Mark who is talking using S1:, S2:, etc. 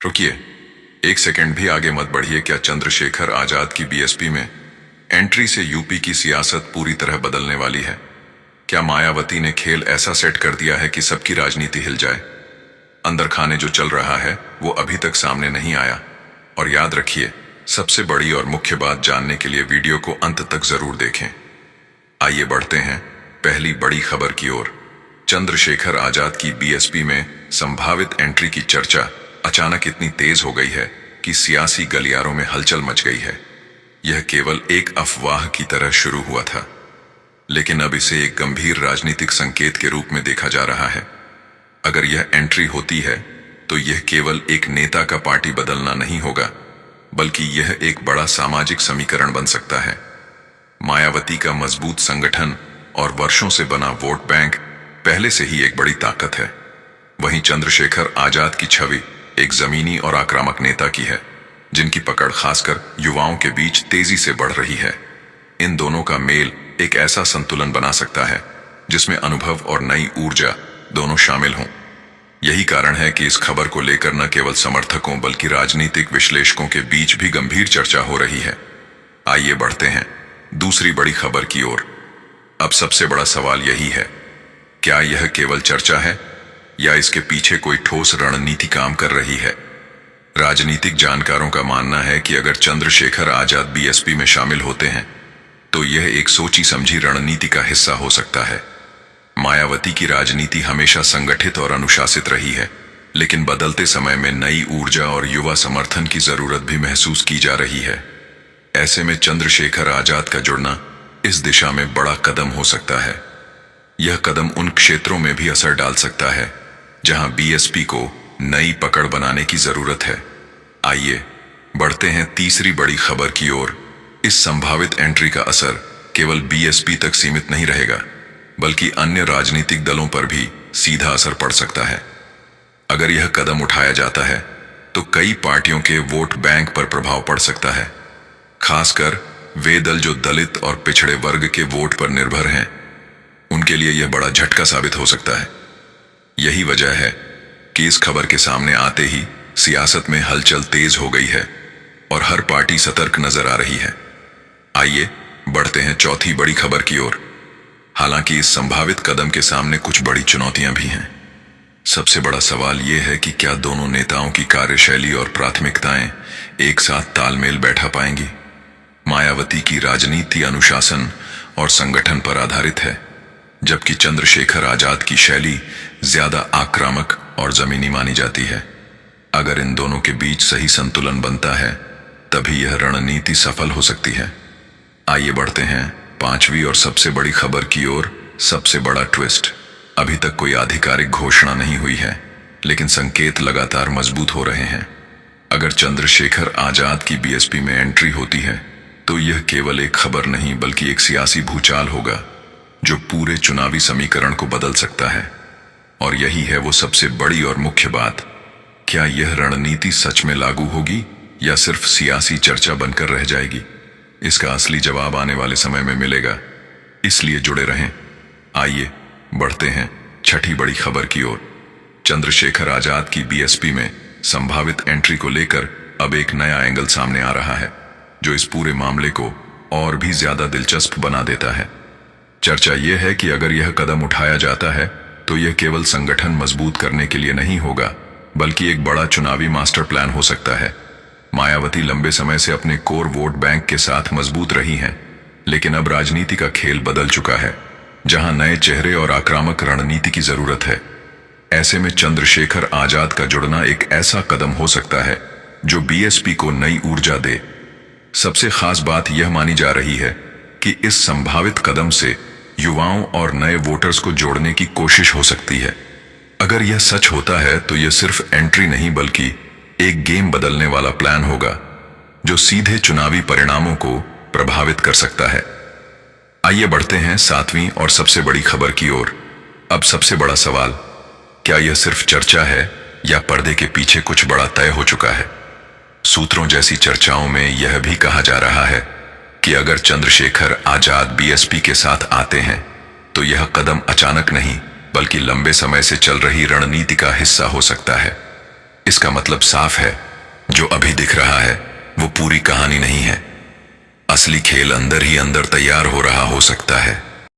S1: रुकिए, एक सेकंड भी आगे मत बढ़िए। क्या चंद्रशेखर आजाद की बीएसपी में एंट्री से यूपी की सियासत पूरी तरह बदलने वाली है? क्या मायावती ने खेल ऐसा सेट कर दिया है कि सबकी राजनीति हिल जाए? अंदर खाने जो चल रहा है वो अभी तक सामने नहीं आया। और याद रखिए, सबसे बड़ी और मुख्य बात जानने के लिए वीडियो को अंत तक जरूर देखें। आइए बढ़ते हैं पहली बड़ी खबर की ओर। चंद्रशेखर आजाद की बीएसपी में संभावित एंट्री की चर्चा अचानक इतनी तेज हो गई है कि सियासी गलियारों में हलचल मच गई है। यह केवल एक अफवाह की तरह शुरू हुआ था, लेकिन अब इसे एक गंभीर राजनीतिक संकेत के रूप में देखा जा रहा है। अगर यह एंट्री होती है तो यह केवल एक नेता का पार्टी बदलना नहीं होगा, बल्कि यह एक बड़ा सामाजिक समीकरण बन सकता है। मायावती का मजबूत संगठन और वर्षों से बना वोट बैंक पहले से ही एक बड़ी ताकत है। वहीं चंद्रशेखर आजाद की छवि एक जमीनी और आक्रामक नेता की है, जिनकी पकड़ खासकर युवाओं के बीच तेजी से बढ़ रही है। इन दोनों का मेल एक ऐसा संतुलन बना सकता है जिसमें अनुभव और नई ऊर्जा दोनों शामिल हों। यही कारण है कि इस खबर को लेकर न केवल समर्थकों बल्कि राजनीतिक विश्लेषकों के बीच भी गंभीर चर्चा हो रही है। आइए बढ़ते हैं दूसरी बड़ी खबर की ओर। अब सबसे बड़ा सवाल यही है, क्या यह केवल चर्चा है या इसके पीछे कोई ठोस रणनीति काम कर रही है? राजनीतिक जानकारों का मानना है कि अगर चंद्रशेखर आजाद बीएसपी में शामिल होते हैं तो यह एक सोची समझी रणनीति का हिस्सा हो सकता है। मायावती की राजनीति हमेशा संगठित और अनुशासित रही है, लेकिन बदलते समय में नई ऊर्जा और युवा समर्थन की जरूरत भी महसूस की जा रही है। ऐसे में चंद्रशेखर आजाद का जुड़ना इस दिशा में बड़ा कदम हो सकता है। यह कदम उन क्षेत्रों में भी असर डाल सकता है जहां बीएसपी को नई पकड़ बनाने की जरूरत है। आइए बढ़ते हैं तीसरी बड़ी खबर की ओर। इस संभावित एंट्री का असर केवल बीएसपी तक सीमित नहीं रहेगा, बल्कि अन्य राजनीतिक दलों पर भी सीधा असर पड़ सकता है। अगर यह कदम उठाया जाता है तो कई पार्टियों के वोट बैंक पर प्रभाव पड़ सकता है, खासकर वे दल जो दलित और पिछड़े वर्ग के वोट पर निर्भर हैं। उनके लिए यह बड़ा झटका साबित हो सकता है। यही वजह है कि इस खबर के सामने आते ही सियासत में हलचल तेज हो गई है और हर पार्टी सतर्क नजर आ रही है। आइए बढ़ते हैं चौथी बड़ी खबर की ओर। हालांकि इस संभावित कदम के सामने कुछ बड़ी चुनौतियां भी हैं। सबसे बड़ा सवाल यह है कि क्या दोनों नेताओं की कार्यशैली और प्राथमिकताएं एक साथ तालमेल बैठा पाएंगी। मायावती की राजनीति अनुशासन और संगठन पर आधारित है, जबकि चंद्रशेखर आजाद की शैली ज्यादा आक्रामक और जमीनी मानी जाती है। अगर इन दोनों के बीच सही संतुलन बनता है तभी यह रणनीति सफल हो सकती है। आइए बढ़ते हैं पांचवी और सबसे बड़ी खबर की ओर। सबसे बड़ा ट्विस्ट। अभी तक कोई आधिकारिक घोषणा नहीं हुई है, लेकिन संकेत लगातार मजबूत हो रहे हैं। अगर चंद्रशेखर आजाद की बीएसपी में एंट्री होती है तो यह केवल एक खबर नहीं बल्कि एक सियासी भूचाल होगा जो पूरे चुनावी समीकरण को बदल सकता है। और यही है वो सबसे बड़ी और मुख्य बात, क्या यह रणनीति सच में लागू होगी या सिर्फ सियासी चर्चा बनकर रह जाएगी? इसका असली जवाब आने वाले समय में मिलेगा, इसलिए जुड़े रहें। आइए बढ़ते हैं छठी बड़ी खबर की ओर। चंद्रशेखर आजाद की बीएसपी में संभावित एंट्री को लेकर अब एक नया एंगल सामने आ रहा है, जो इस पूरे मामले को और भी ज्यादा दिलचस्प बना देता है। चर्चा यह है कि अगर यह कदम उठाया जाता है तो यह केवल संगठन मजबूत करने के लिए नहीं होगा, बल्कि एक बड़ा चुनावी मास्टर प्लान हो सकता है। मायावती लंबे समय से अपने कोर वोट बैंक के साथ मजबूत रही हैं, लेकिन अब राजनीति का खेल बदल चुका है, जहां नए चेहरे और आक्रामक रणनीति की जरूरत है। ऐसे में चंद्रशेखर आजाद का जुड़ना एक ऐसा कदम हो सकता है जो बीएसपी को नई ऊर्जा दे। सबसे खास बात यह मानी जा रही है कि इस संभावित कदम से युवाओं और नए वोटर्स को जोड़ने की कोशिश हो सकती है। अगर यह सच होता है तो यह सिर्फ एंट्री नहीं बल्कि एक गेम बदलने वाला प्लान होगा, जो सीधे चुनावी परिणामों को प्रभावित कर सकता है। आइए बढ़ते हैं सातवीं और सबसे बड़ी खबर की ओर। अब सबसे बड़ा सवाल, क्या यह सिर्फ चर्चा है या पर्दे के पीछे कुछ बड़ा तय हो चुका है? सूत्रों जैसी चर्चाओं में यह भी कहा जा रहा है कि अगर चंद्रशेखर आजाद बीएसपी के साथ आते हैं तो यह कदम अचानक नहीं बल्कि लंबे समय से चल रही रणनीति का हिस्सा हो सकता है। इसका मतलब साफ है, जो अभी दिख रहा है वो पूरी कहानी नहीं है। असली खेल अंदर ही अंदर तैयार हो रहा हो सकता है।